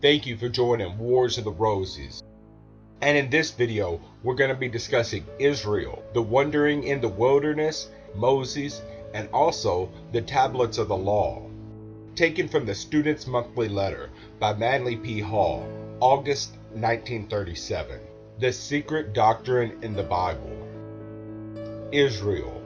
Thank you for joining Wars of the Roses. And in this video, we're going to be discussing Israel, the wandering in the wilderness, Moses, and also the tablets of the law. Taken from the Student's Monthly Letter by Manly P. Hall, August 1937. The Secret Doctrine in the Bible. Israel.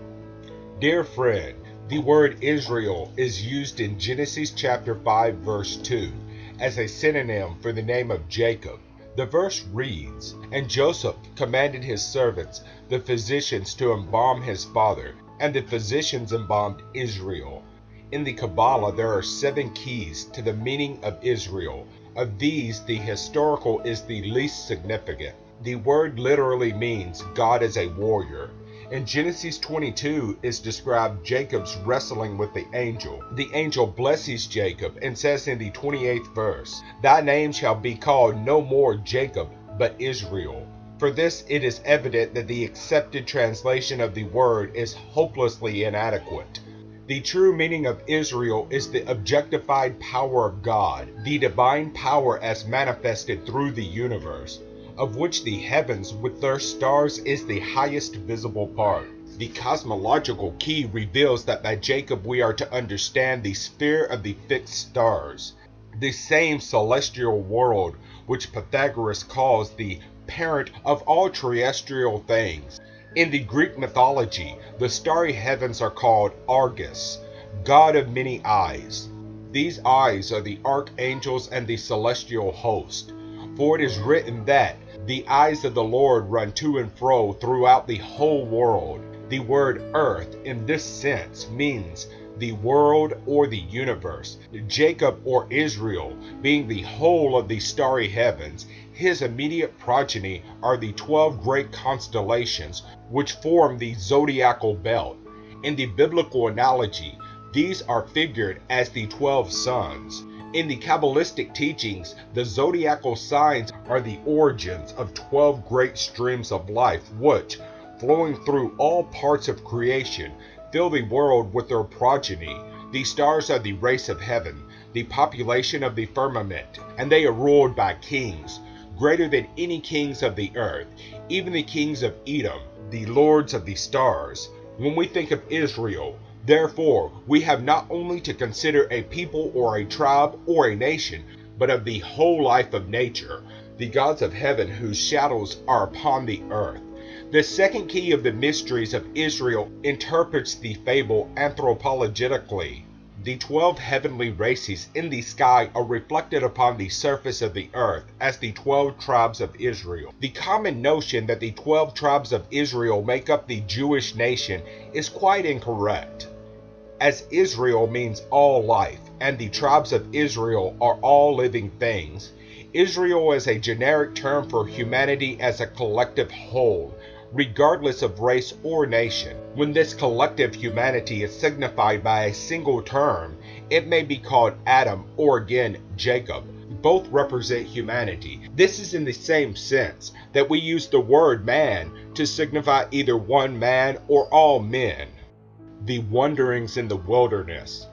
Dear friend, the word Israel is used in Genesis chapter 5 verse 2 as a synonym for the name of Jacob. The verse reads, "And Joseph commanded his servants, the physicians, to embalm his father, and the physicians embalmed Israel." In the Kabbalah, there are 7 keys to the meaning of Israel. Of these, the historical is the least significant. The word literally means God is a warrior. In Genesis 22 is described Jacob's wrestling with the angel. The angel blesses Jacob and says in the 28th verse, "Thy name shall be called no more Jacob, but Israel." For this it is evident that the accepted translation of the word is hopelessly inadequate. The true meaning of Israel is the objectified power of God, the divine power as manifested through the universe, of which the heavens with their stars is the highest visible part. The cosmological key reveals that by Jacob we are to understand the sphere of the fixed stars, the same celestial world which Pythagoras calls the parent of all terrestrial things. In the Greek mythology, the starry heavens are called Argus, god of many eyes. These eyes are the archangels and the celestial host. For it is written that the eyes of the Lord run to and fro throughout the whole world. The word earth in this sense means the world or the universe. Jacob or Israel being the whole of the starry heavens, his immediate progeny are the 12 great constellations which form the zodiacal belt. In the biblical analogy, these are figured as the 12 sons. In the Kabbalistic teachings, the zodiacal signs are the origins of 12 great streams of life which, flowing through all parts of creation, fill the world with their progeny. The stars are the race of heaven, the population of the firmament, and they are ruled by kings, greater than any kings of the earth, even the kings of Edom, the lords of the stars. When we think of Israel, therefore, we have not only to consider a people or a tribe or a nation, but of the whole life of nature, the gods of heaven whose shadows are upon the earth. The second key of the mysteries of Israel interprets the fable anthropologically. The 12 heavenly races in the sky are reflected upon the surface of the earth as the 12 tribes of Israel. The common notion that the 12 tribes of Israel make up the Jewish nation is quite incorrect. As Israel means all life, and the tribes of Israel are all living things, Israel is a generic term for humanity as a collective whole, regardless of race or nation. When this collective humanity is signified by a single term, it may be called Adam or again Jacob. Both represent humanity. This is in the same sense that we use the word man to signify either one man or all men. The wanderings in the wilderness.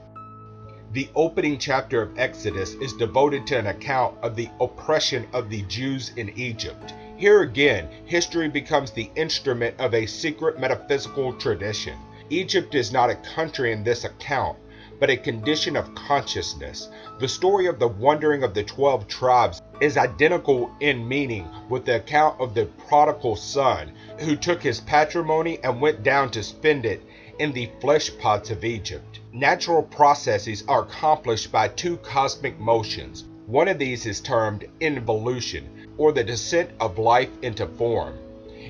The opening chapter of Exodus is devoted to an account of the oppression of the Jews in Egypt. Here again, history becomes the instrument of a secret metaphysical tradition. Egypt is not a country in this account, but a condition of consciousness. The story of the wandering of the 12 tribes is identical in meaning with the account of the prodigal son who took his patrimony and went down to spend it in the flesh pots of Egypt. Natural processes are accomplished by 2 cosmic motions. One of these is termed involution, or the descent of life into form.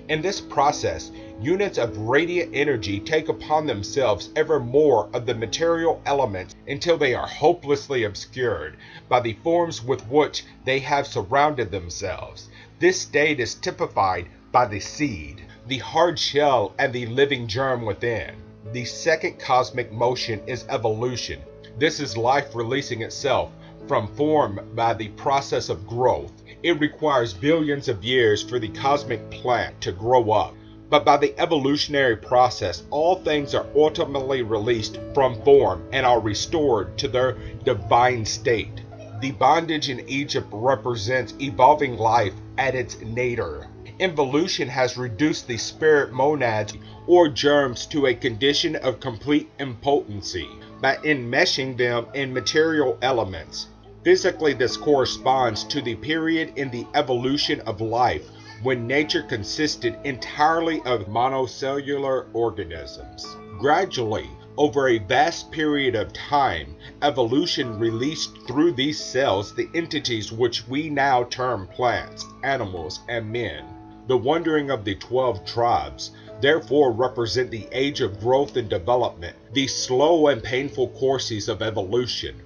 In this process, units of radiant energy take upon themselves ever more of the material elements until they are hopelessly obscured by the forms with which they have surrounded themselves. This state is typified by the seed, the hard shell, and the living germ within. The second cosmic motion is evolution. This is life releasing itself from form by the process of growth. It requires billions of years for the cosmic plant to grow up. But by the evolutionary process, all things are ultimately released from form and are restored to their divine state. The bondage in Egypt represents evolving life at its nadir. Evolution has reduced the spirit monads or germs to a condition of complete impotency by enmeshing them in material elements. Physically, this corresponds to the period in the evolution of life when nature consisted entirely of monocellular organisms. Gradually, over a vast period of time, evolution released through these cells the entities which we now term plants, animals, and men. The wandering of the 12 tribes therefore represent the age of growth and development, the slow and painful courses of evolution.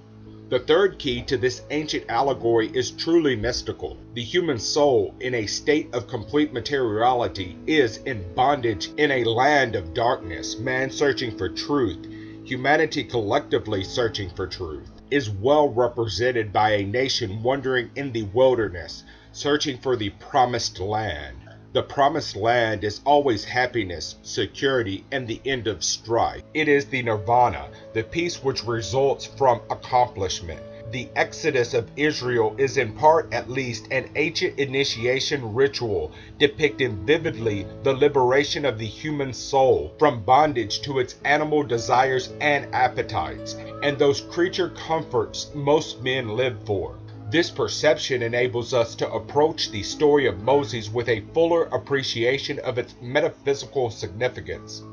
The third key to this ancient allegory is truly mystical. The human soul, in a state of complete materiality, is in bondage in a land of darkness. Man searching for truth, humanity collectively searching for truth, is well represented by a nation wandering in the wilderness, searching for the promised land. The promised land is always happiness, security, and the end of strife. It is the nirvana, the peace which results from accomplishment. The Exodus of Israel is in part at least an ancient initiation ritual depicting vividly the liberation of the human soul from bondage to its animal desires and appetites, and those creature comforts most men live for. This perception enables us to approach the story of Moses with a fuller appreciation of its metaphysical significance.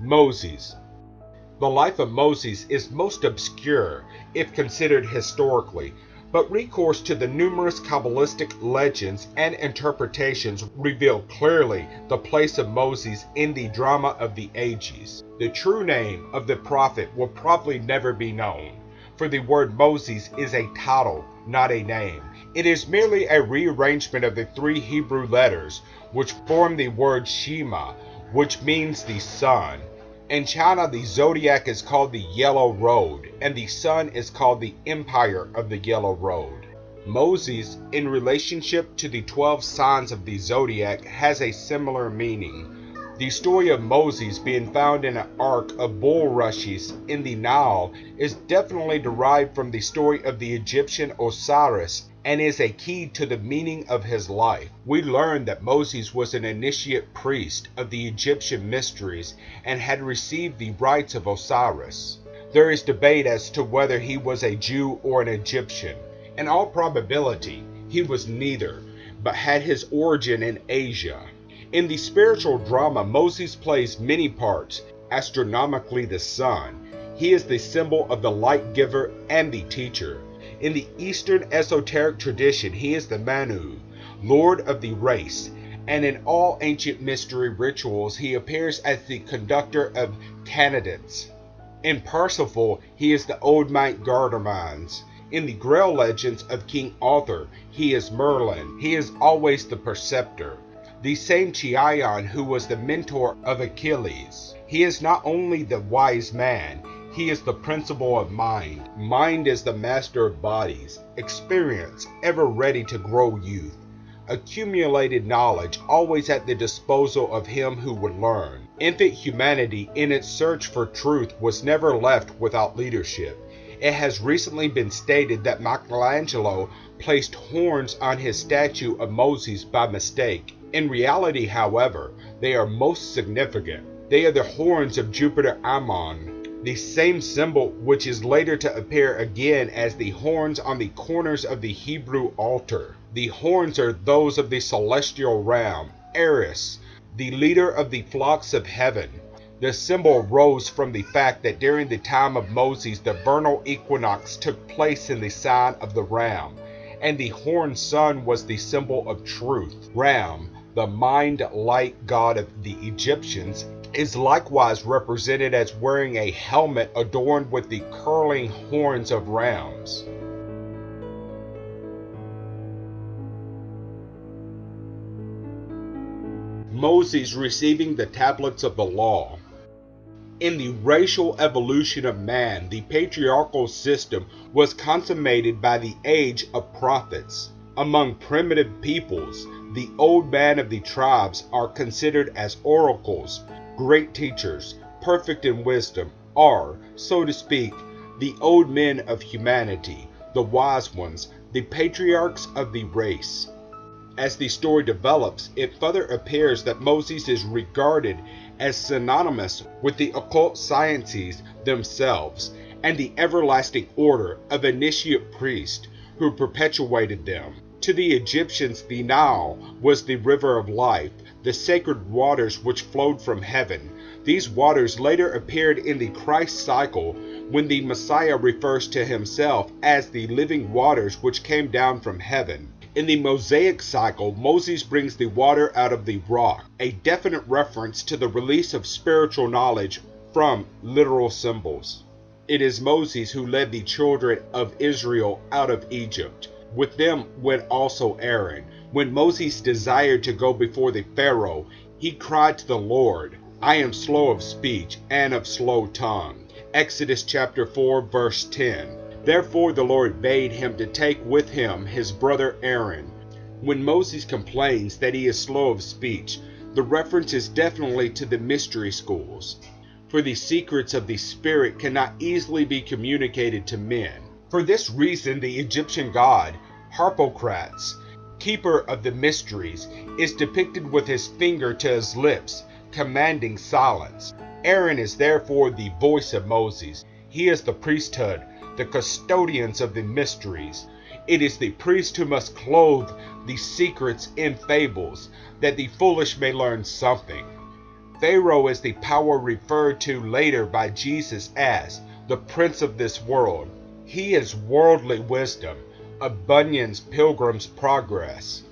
Moses. The life of Moses is most obscure if considered historically, but recourse to the numerous Kabbalistic legends and interpretations reveal clearly the place of Moses in the drama of the ages. The true name of the prophet will probably never be known, for the word Moses is a title, not a name. It is merely a rearrangement of the 3 Hebrew letters which form the word Shema, which means the sun. In China, the zodiac is called the Yellow Road, and the sun is called the Empire of the Yellow Road. Moses, in relationship to the 12 signs of the zodiac, has a similar meaning. The story of Moses being found in an ark of bulrushes in the Nile is definitely derived from the story of the Egyptian Osiris and is a key to the meaning of his life. We learn that Moses was an initiate priest of the Egyptian mysteries and had received the rites of Osiris. There is debate as to whether he was a Jew or an Egyptian. In all probability, he was neither, but had his origin in Asia. In the spiritual drama, Moses plays many parts. Astronomically, the sun. He is the symbol of the light giver and the teacher. In the Eastern esoteric tradition, he is the Manu, lord of the race, and in all ancient mystery rituals, he appears as the conductor of candidates. In Parsifal, he is the old knight Gardermans. In the Grail legends of King Arthur, he is Merlin. He is always the preceptor, the same Chiron who was the mentor of Achilles. He is not only the wise man, he is the principle of mind. Mind is the master of bodies, experience ever ready to grow youth, accumulated knowledge always at the disposal of him who would learn. Infant humanity in its search for truth was never left without leadership. It has recently been stated that Michelangelo placed horns on his statue of Moses by mistake. In reality, however, they are most significant. They are the horns of Jupiter Ammon, the same symbol which is later to appear again as the horns on the corners of the Hebrew altar. The horns are those of the celestial ram, Eris, the leader of the flocks of heaven. The symbol rose from the fact that during the time of Moses the vernal equinox took place in the sign of the ram, and the horned sun was the symbol of truth. Ram, the mind-light god of the Egyptians, is likewise represented as wearing a helmet adorned with the curling horns of rams. Moses receiving the tablets of the law. In the racial evolution of man, the patriarchal system was consummated by the age of prophets. Among primitive peoples, the old man of the tribes are considered as oracles, great teachers, perfect in wisdom, are, so to speak, the old men of humanity. the wise ones, the patriarchs of the race. As the story develops, it further appears that Moses is regarded as synonymous with the occult sciences themselves and the everlasting order of initiate priests who perpetuated them. To the Egyptians, the Nile was the river of life, the sacred waters which flowed from heaven. These waters later appeared in the Christ cycle when the Messiah refers to himself as the living waters which came down from heaven. In the Mosaic cycle, Moses brings the water out of the rock, a definite reference to the release of spiritual knowledge from literal symbols. It is Moses who led the children of Israel out of Egypt. With them went also Aaron. When Moses desired to go before the Pharaoh, he cried to the Lord, "I am slow of speech and of slow tongue." Exodus chapter 4 verse 10. Therefore the Lord bade him to take with him his brother Aaron. When Moses complains that he is slow of speech, the reference is definitely to the mystery schools. For the secrets of the Spirit cannot easily be communicated to men. For this reason, the Egyptian god, Harpocrates, keeper of the mysteries, is depicted with his finger to his lips, commanding silence. Aaron is therefore the voice of Moses. He is the priesthood, the custodians of the mysteries. It is the priest who must clothe the secrets in fables, that the foolish may learn something. Pharaoh is the power referred to later by Jesus as the prince of this world. He is worldly wisdom, a Bunyan's Pilgrim's Progress.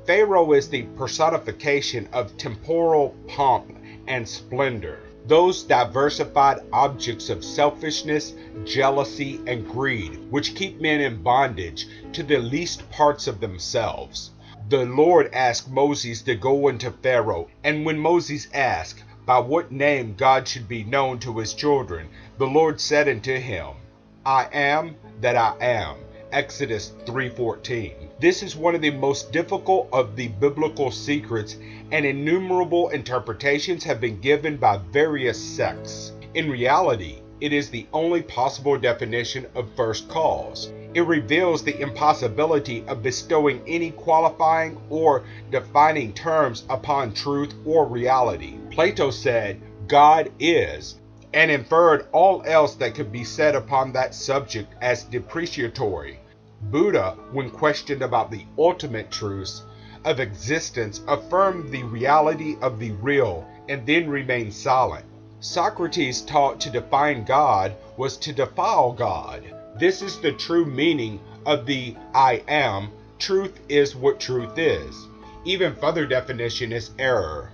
Pharaoh is the personification of temporal pomp and splendor, those diversified objects of selfishness, jealousy, and greed which keep men in bondage to the least parts of themselves. The Lord asked Moses to go into Pharaoh, and when Moses asked by what name God should be known to his children, the Lord said unto him, "I am that I am." Exodus 3:14. This is one of the most difficult of the biblical secrets, and innumerable interpretations have been given by various sects. In reality, it is the only possible definition of first cause. It reveals the impossibility of bestowing any qualifying or defining terms upon truth or reality. Plato said, "God is," and inferred all else that could be said upon that subject as depreciatory. Buddha, when questioned about the ultimate truths of existence, affirmed the reality of the real and then remained silent. Socrates taught to define God was to defile God. This is the true meaning of the I am. Truth is what truth is. Even further definition is error.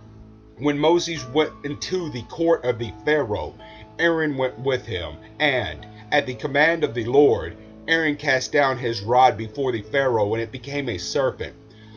When Moses went into the court of the Pharaoh, Aaron went with him, and, at the command of the Lord, Aaron cast down his rod before the Pharaoh, and it became a serpent.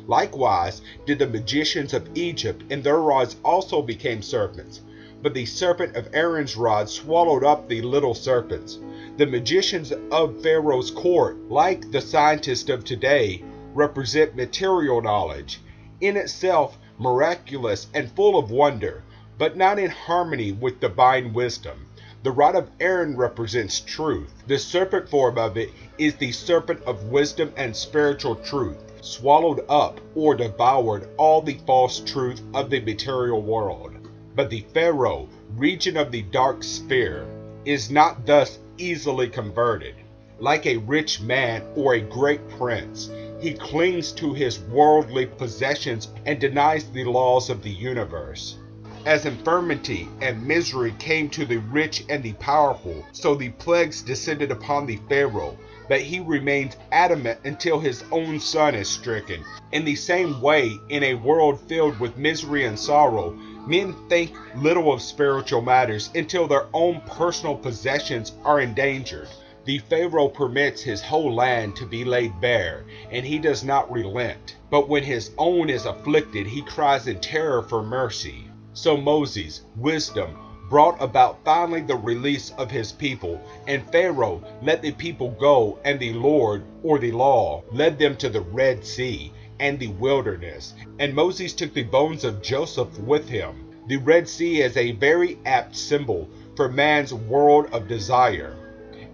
Likewise did the magicians of Egypt, and their rods also became serpents. But the serpent of Aaron's rod swallowed up the little serpents. The magicians of Pharaoh's court, like the scientists of today, represent material knowledge, in itself miraculous and full of wonder, but not in harmony with divine wisdom. The rod of Aaron represents truth. The serpent form of it is the serpent of wisdom and spiritual truth, swallowed up or devoured all the false truth of the material world. But the Pharaoh, region of the dark sphere, is not thus easily converted. Like a rich man or a great prince, he clings to his worldly possessions and denies the laws of the universe. As infirmity and misery came to the rich and the powerful, so the plagues descended upon the Pharaoh, but he remains adamant until his own son is stricken. In the same way, in a world filled with misery and sorrow, men think little of spiritual matters until their own personal possessions are endangered. The Pharaoh permits his whole land to be laid bare, and he does not relent. But when his own is afflicted, he cries in terror for mercy. So Moses, wisdom, brought about finally the release of his people, and Pharaoh let the people go, and the Lord, or the law, led them to the Red Sea and the wilderness. And Moses took the bones of Joseph with him. The Red Sea is a very apt symbol for man's world of desire.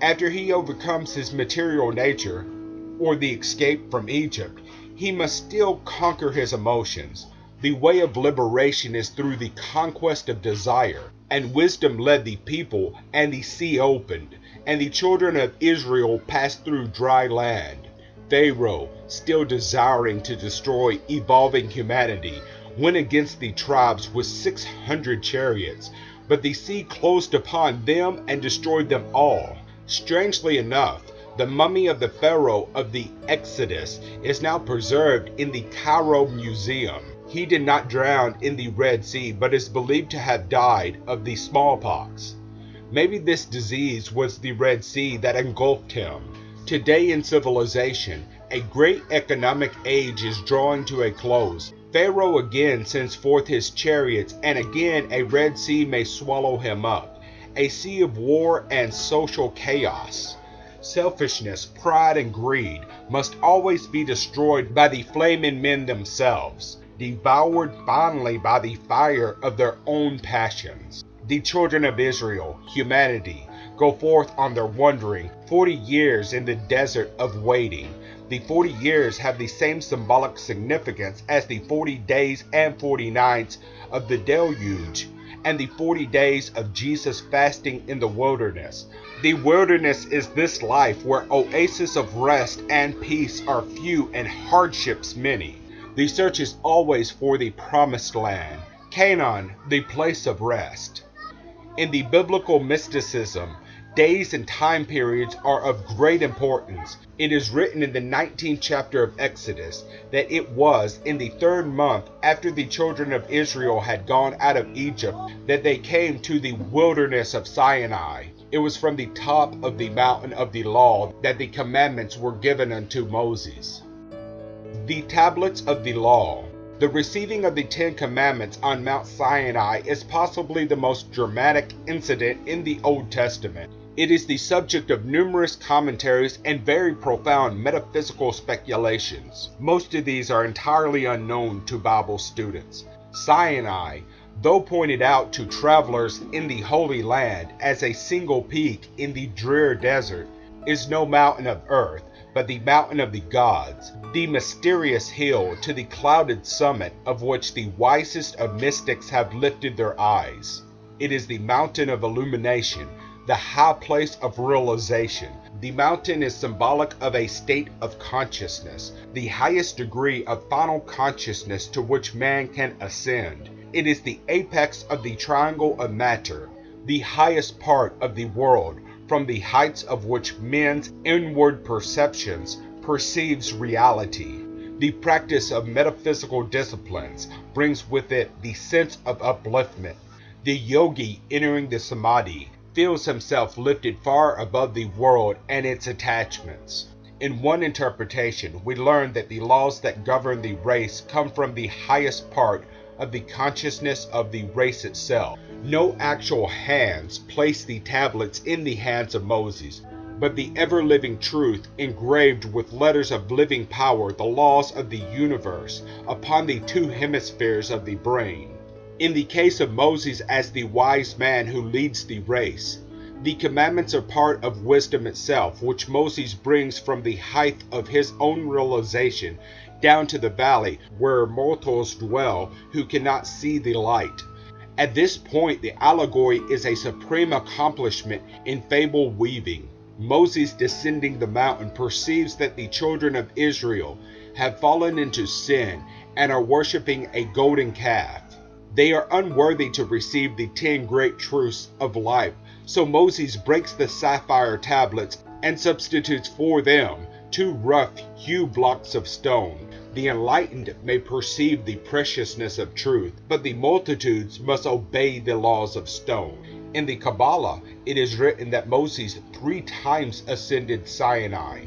After he overcomes his material nature, or the escape from Egypt, he must still conquer his emotions. The way of liberation is through the conquest of desire, and wisdom led the people, and the sea opened, and the children of Israel passed through dry land. Pharaoh, still desiring to destroy evolving humanity, went against the tribes with 600 chariots, but the sea closed upon them and destroyed them all. Strangely enough, the mummy of the Pharaoh of the Exodus is now preserved in the Cairo Museum. He did not drown in the Red Sea, but is believed to have died of the smallpox. Maybe this disease was the Red Sea that engulfed him. Today in civilization, a great economic age is drawing to a close. Pharaoh again sends forth his chariots, and again a Red Sea may swallow him up. A sea of war and social chaos. Selfishness, pride, and greed must always be destroyed by the flaming men themselves, devoured finally by the fire of their own passions. The children of Israel, humanity, go forth on their wandering, 40 years in the desert of waiting. The 40 years have the same symbolic significance as the 40 days and 40 nights of the deluge, and the 40 days of Jesus fasting in the wilderness. The wilderness is this life where oases of rest and peace are few and hardships many. The search is always for the promised land, Canaan, the place of rest. In the biblical mysticism, days and time periods are of great importance. It is written in the 19th chapter of Exodus that it was in the 3rd month after the children of Israel had gone out of Egypt that they came to the wilderness of Sinai. It was from the top of the mountain of the law that the commandments were given unto Moses. The tablets of the law. The receiving of the 10 Commandments on Mount Sinai is possibly the most dramatic incident in the Old Testament. It is the subject of numerous commentaries and very profound metaphysical speculations. Most of these are entirely unknown to Bible students. Sinai, though pointed out to travelers in the Holy Land as a single peak in the drear desert, is no mountain of earth, but the mountain of the gods, the mysterious hill to the clouded summit of which the wisest of mystics have lifted their eyes. It is the mountain of illumination, the high place of realization. The mountain is symbolic of a state of consciousness, the highest degree of final consciousness to which man can ascend. It is the apex of the triangle of matter, the highest part of the world, from the heights of which men's inward perceptions perceives reality. The practice of metaphysical disciplines brings with it the sense of upliftment. The yogi entering the samadhi feels himself lifted far above the world and its attachments. In one interpretation, we learn that the laws that govern the race come from the highest part of the consciousness of the race itself. No actual hands placed the tablets in the hands of Moses, but the ever-living truth engraved with letters of living power the laws of the universe upon the 2 hemispheres of the brain. In the case of Moses as the wise man who leads the race, the commandments are part of wisdom itself, which Moses brings from the height of his own realization down to the valley where mortals dwell who cannot see the light. At this point, the allegory is a supreme accomplishment in fable weaving. Moses, descending the mountain, perceives that the children of Israel have fallen into sin and are worshiping a golden calf. They are unworthy to receive the 10 great truths of life, so Moses breaks the sapphire tablets and substitutes for them 2 rough-hewn blocks of stone. The enlightened may perceive the preciousness of truth, but the multitudes must obey the laws of stone. In the Kabbalah, it is written that Moses 3 times ascended Sinai,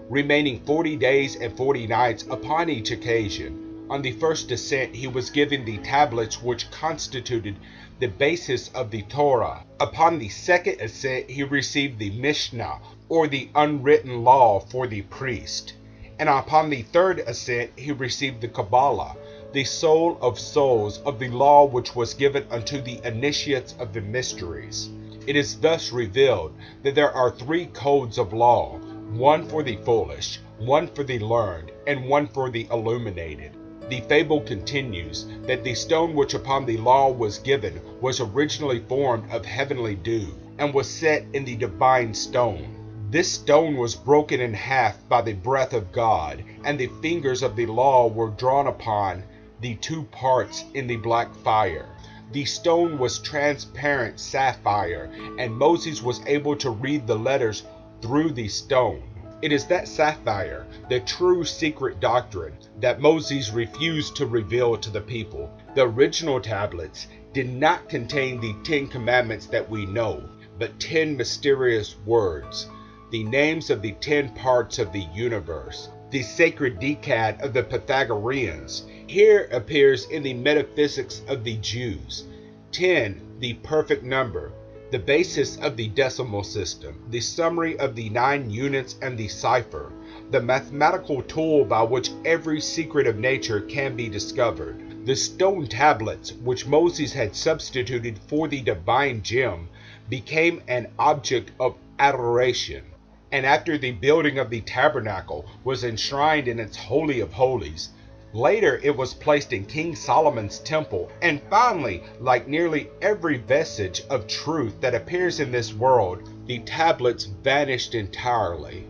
remaining 40 days and 40 nights upon each occasion. On the first ascent, he was given the tablets which constituted the basis of the Torah. Upon the second ascent, he received the Mishnah, or the unwritten law for the priest. And upon the third ascent, he received the Kabbalah, the soul of souls of the law which was given unto the initiates of the mysteries. It is thus revealed that there are 3 codes of law, one for the foolish, one for the learned, and one for the illuminated. The fable continues that the stone which upon the law was given was originally formed of heavenly dew, and was set in the divine stone. This stone was broken in half by the breath of God, and the fingers of the law were drawn upon the 2 parts in the black fire. The stone was transparent sapphire, and Moses was able to read the letters through the stone. It is that sapphire, the true secret doctrine, that Moses refused to reveal to the people. The original tablets did not contain the 10 commandments that we know, but 10 mysterious words, the names of the 10 parts of the universe. The sacred decad of the Pythagoreans here appears in the metaphysics of the Jews. 10, the perfect number, the basis of the decimal system, the summary of the 9 units and the cipher, the mathematical tool by which every secret of nature can be discovered. The stone tablets, which Moses had substituted for the divine gem, became an object of adoration, and after the building of the tabernacle was enshrined in its Holy of Holies. Later it was placed in King Solomon's temple, and finally, like nearly every vestige of truth that appears in this world, the tablets vanished entirely.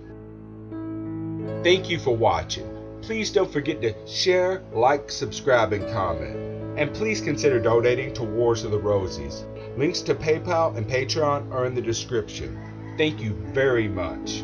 Thank you for watching. Please don't forget to share, like, subscribe, and comment. And please consider donating to Wars of the Rosies. Links to PayPal and Patreon are in the description. Thank you very much.